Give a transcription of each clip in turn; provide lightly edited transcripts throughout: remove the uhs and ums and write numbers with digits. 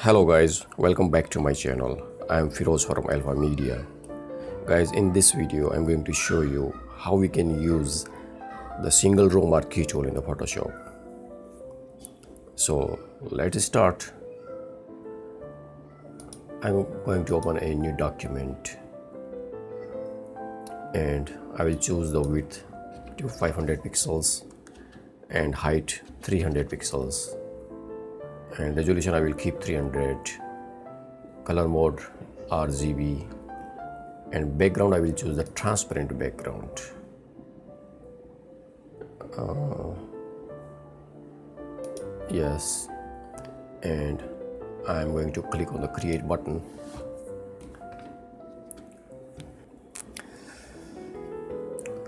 Hello guys, welcome back to my channel. I am Firoz from Alpha Media. Guys, in this video I'm going to show you how we can use the single row marquee tool in the Photoshop. So let's start. I'm going to open a new document and I will choose the width to 500 pixels and height 300 pixels. And resolution I will keep 300, color mode RGB, and background I will choose the transparent background. Yes, and I am going to click on the create button.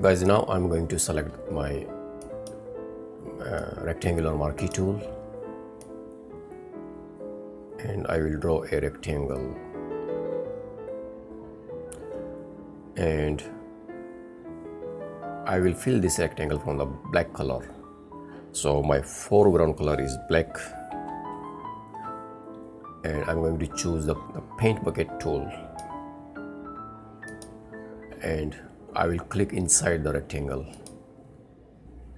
Guys, now I'm going to select my rectangular marquee tool and I will draw a rectangle, and I will fill this rectangle from the black color. So my foreground color is black, and I'm going to choose the paint bucket tool and I will click inside the rectangle,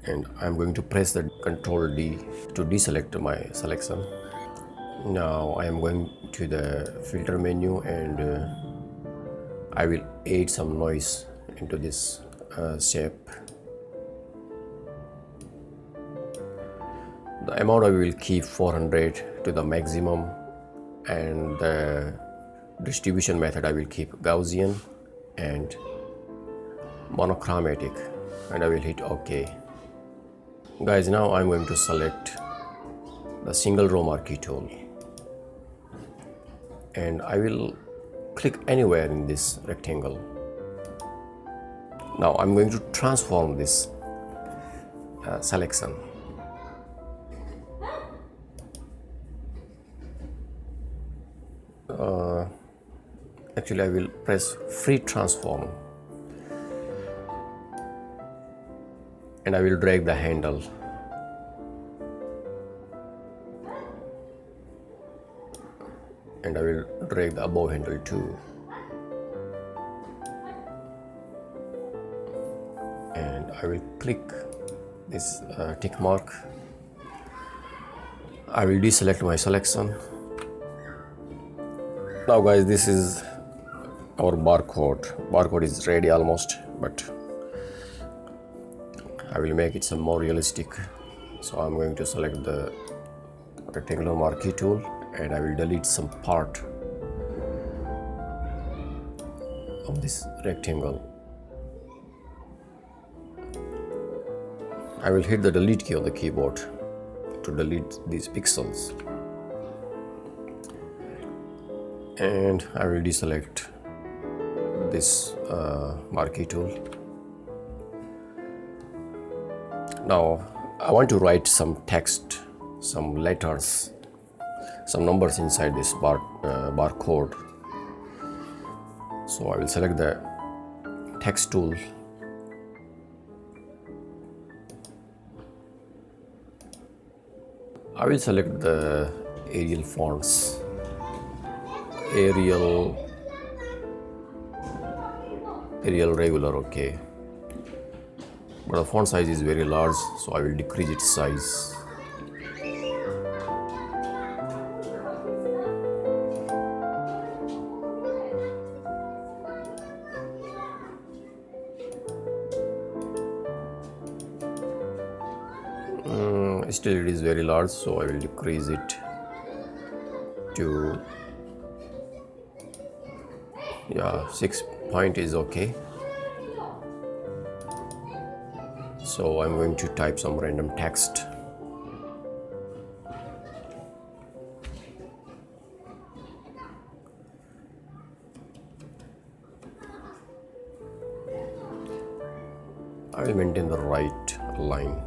and I'm going to press the Ctrl D to deselect my selection. Now I am going to the filter menu and I will add some noise into this shape. The amount I will keep 400 to the maximum, and the distribution method I will keep Gaussian and monochromatic, and I will hit OK. Guys, now I'm going to select the single row marquee tool and I will click anywhere in this rectangle. Now I'm going to transform this selection. Actually I will press free transform and I will drag the handle. And I will drag the above handle too. And I will click this tick mark. I will deselect my selection. Now guys, this is our barcode. Barcode is ready almost, but I will make it some more realistic. So I'm going to select the rectangular marquee tool and I will delete some part of this rectangle. I will hit the delete key on the keyboard to delete these pixels, and I will deselect this marquee tool. Now I want to write some text, some letters, some numbers inside this barcode. So I will select the text tool. I will select the Arial fonts. Arial regular, okay. But the font size is very large, so I will decrease its size. Still it is very large, so I will decrease it to 6 point is okay. So I'm going to type some random text. I will maintain the right line.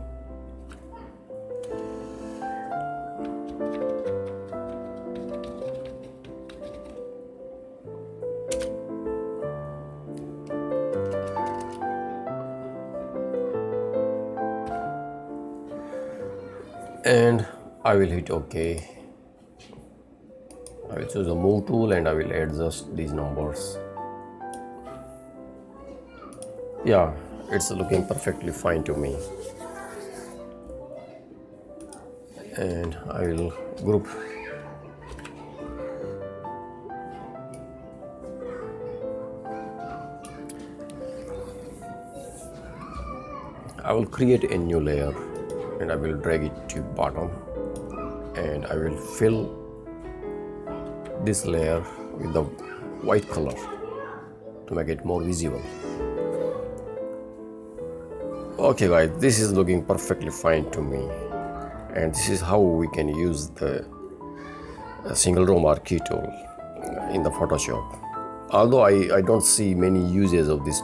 And I will hit OK. I will choose the move tool and I will adjust these numbers. Yeah, it's looking perfectly fine to me. And I will group. I will create a new layer and I will drag it to bottom, and I will fill this layer with the white color to make it more visible. Okay guys, this is looking perfectly fine to me, and this is how we can use the single row marquee tool in the Photoshop. Although I don't see many uses of this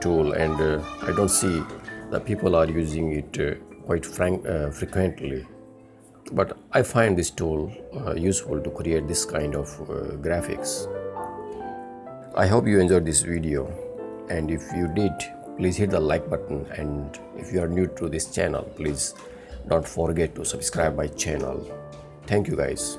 tool, and I don't see that people are using it quite frequently, but I find this tool useful to create this kind of graphics. I hope you enjoyed this video, and if you did, please hit the like button, and if you are new to this channel, please don't forget to subscribe my channel. Thank you guys.